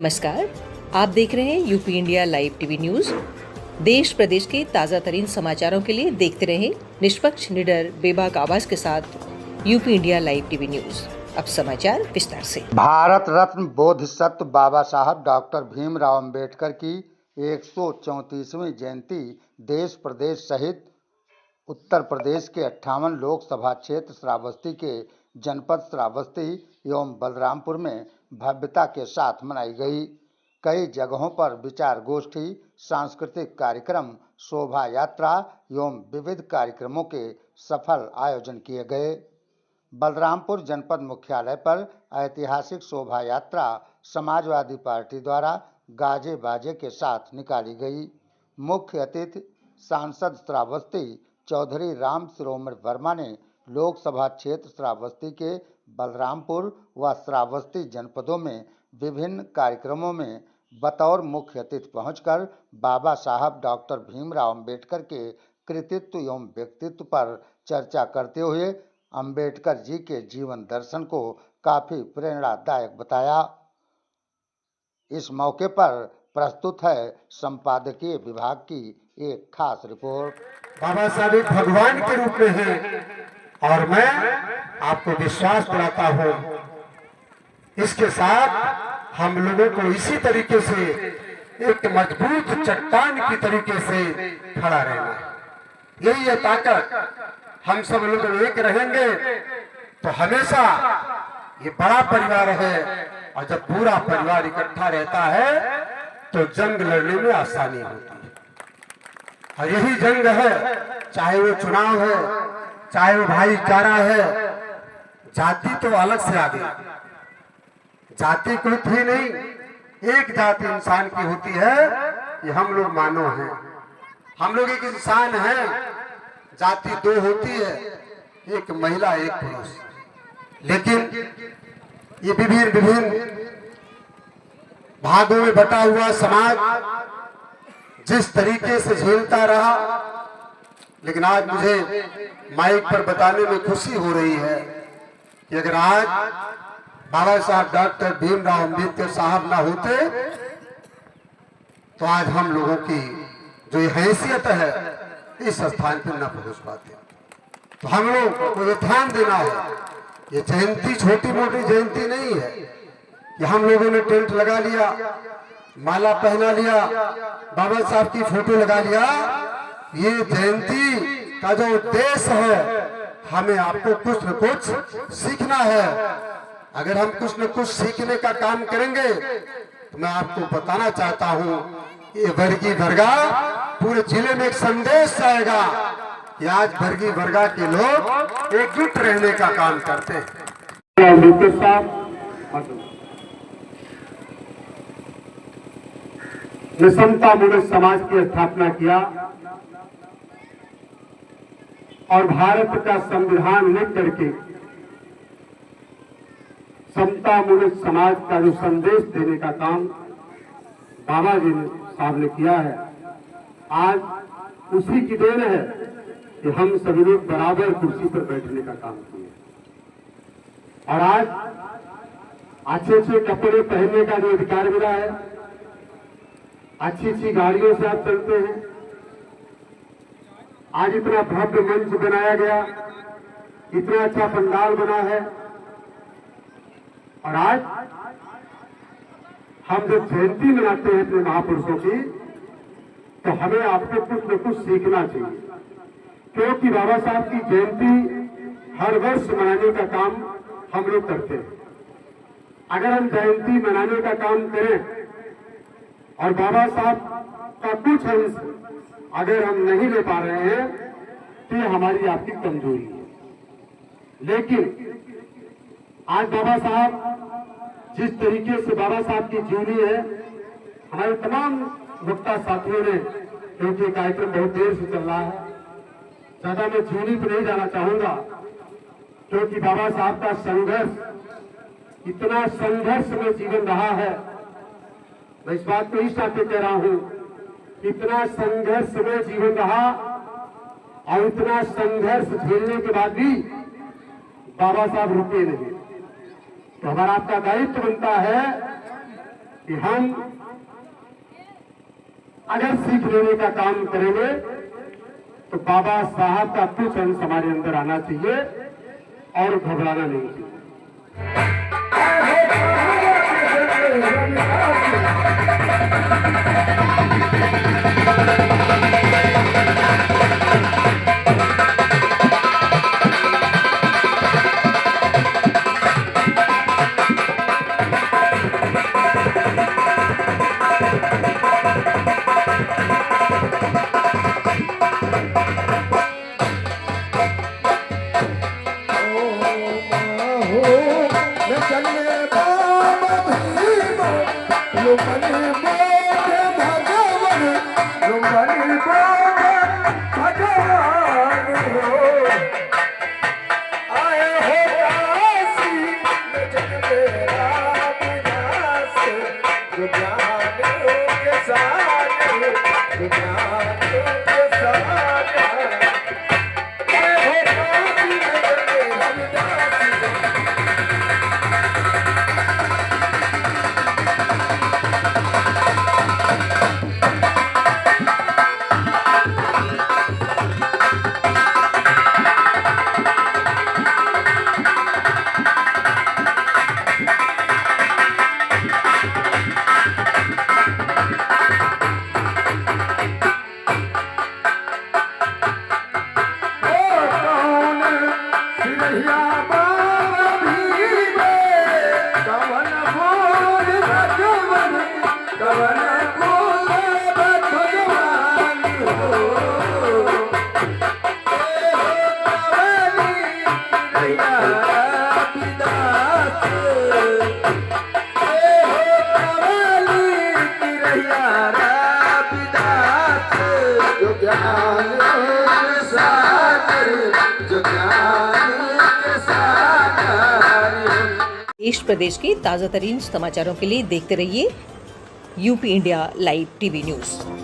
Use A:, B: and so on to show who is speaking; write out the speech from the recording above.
A: नमस्कार, आप देख रहे हैं UP India live TV news. देश प्रदेश के ताजा तरीन समाचारों के लिए देखते रहें निष्पक्ष, निडर, बेबाक आवाज के साथ UP India live TV news. अब समाचार विस्तार से।
B: भारत रत्न बोधिसत्व बाबा साहब डॉक्टर भीमराव अंबेडकर की 134वीं जयंती देश प्रदेश सहित उत्तर प्रदेश के 58 लोकसभा क्षेत्र श्रावस्ती के जनपद श्रावस्ती एवं बलरामपुर में भव्यता के साथ मनाई गई। कई जगहों पर विचार गोष्ठी, सांस्कृतिक कार्यक्रम, शोभा यात्रा एवं विविध कार्यक्रमों के सफल आयोजन किए गए। बलरामपुर जनपद मुख्यालय पर ऐतिहासिक शोभा यात्रा समाजवादी पार्टी द्वारा गाजे बाजे के साथ निकाली गई। मुख्य अतिथि सांसद श्रावस्ती चौधरी राम शिरोमणि वर्मा ने लोकसभा क्षेत्र श्रावस्ती के बलरामपुर व श्रावस्ती जनपदों में विभिन्न कार्यक्रमों में बतौर मुख्य अतिथि पहुंचकर बाबा साहब डॉक्टर भीमराव अंबेडकर के कृतित्व एवं व्यक्तित्व पर चर्चा करते हुए अंबेडकर जी के जीवन दर्शन को काफी प्रेरणादायक बताया। इस मौके पर प्रस्तुत है संपादकीय विभाग की एक खास रिपोर्ट।
C: बाबा साहब एक भगवान के रूप में हैं और मैं आपको विश्वास दिलाता हूं, इसके साथ हम लोगों को इसी तरीके से एक मजबूत चट्टान की तरीके से खड़ा रहना है। यही है ताकत। हम सब लोग एक रहेंगे तो हमेशा ये बड़ा परिवार है, और जब पूरा परिवार इकट्ठा रहता है तो जंग लड़ने में आसानी होती है। और यही जंग है, चाहे वो चुनाव है, चाहे वो भाईचारा है। जाति तो अलग से आ गई, जाति कोई थी नहीं, एक जाति इंसान की होती है, ये हम लोग मानव हैं। हम लोग एक इंसान हैं, जाति दो होती है, एक महिला एक पुरुष। लेकिन ये विभिन्न भागों में बटा हुआ समाज जिस तरीके से झेलता रहा, लेकिन आज मुझे माइक पर बताने में खुशी हो रही है कि अगर आज बाबा साहब डॉक्टर भीमराव अंबेडकर साहब ना होते तो आज हम लोगों की जो ये हैसियत है इस स्थान पर न पहुंच पाते। तो हम लोग को ये ध्यान देना है, ये जयंती छोटी मोटी जयंती नहीं है। ये हम लोगों ने टेंट लगा लिया, माला पहना लिया, बाबा साहब की फोटो लगा लिया। ये जयंती का जो उद्देश्य है, हमें आपको कुछ न कुछ सीखना है। अगर हम कुछ न कुछ सीखने का काम करेंगे तो मैं आपको बताना चाहता हूँ, ये वर्गीय वर्गा पूरे जिले में एक संदेश आएगा कि आज वर्गीय वर्गा के लोग एकजुट रहने का काम करते हैं। ने समतामूलक समाज की स्थापना किया और भारत का संविधान लिख करके समतामूलक समाज का जो संदेश देने का काम बाबा जी साहब ने किया है, आज उसी की देन है कि हम सभी लोग बराबर कुर्सी पर बैठने का काम किए। और आज अच्छे कपड़े पहनने का जो अधिकार मिला है, अच्छी गाड़ियों से आप चलते हैं, आज इतना भव्य मंच बनाया गया, इतना अच्छा पंडाल बना है। और आज हम जब जयंती मनाते हैं अपने महापुरुषों की, तो हमें आपको कुछ न कुछ सीखना चाहिए, क्योंकि बाबा साहब की जयंती हर वर्ष मनाने का काम हम लोग करते हैं। अगर हम जयंती मनाने का काम करें और बाबा साहब का कुछ अंश अगर हम नहीं ले पा रहे हैं तो ये हमारी आपकी कमजोरी है। लेकिन आज बाबा साहब जिस तरीके से बाबा साहब की जीवनी है, हमारे तमाम वक्ता साथियों ने, क्योंकि कार्यक्रम बहुत देर से चल रहा है, ज्यादा मैं जीवनी पर नहीं जाना चाहूंगा, क्योंकि बाबा साहब का संघर्ष, इतना संघर्ष में जीवन रहा है। मैं इस बात को इस नाते कह रहा हूं, इतना संघर्ष में जीवन रहा और इतना संघर्ष झेलने के बाद भी बाबा साहब रुके नहीं। तो हमारा आपका दायित्व बनता है कि हम अगर सीख लेने का काम करेंगे तो बाबा साहब का कुछ अंश हमारे अंदर आना चाहिए और घबराना नहीं चाहिए।
A: देश प्रदेश के ताज़ा तरीन समाचारों के लिए देखते रहिए UP India live TV news.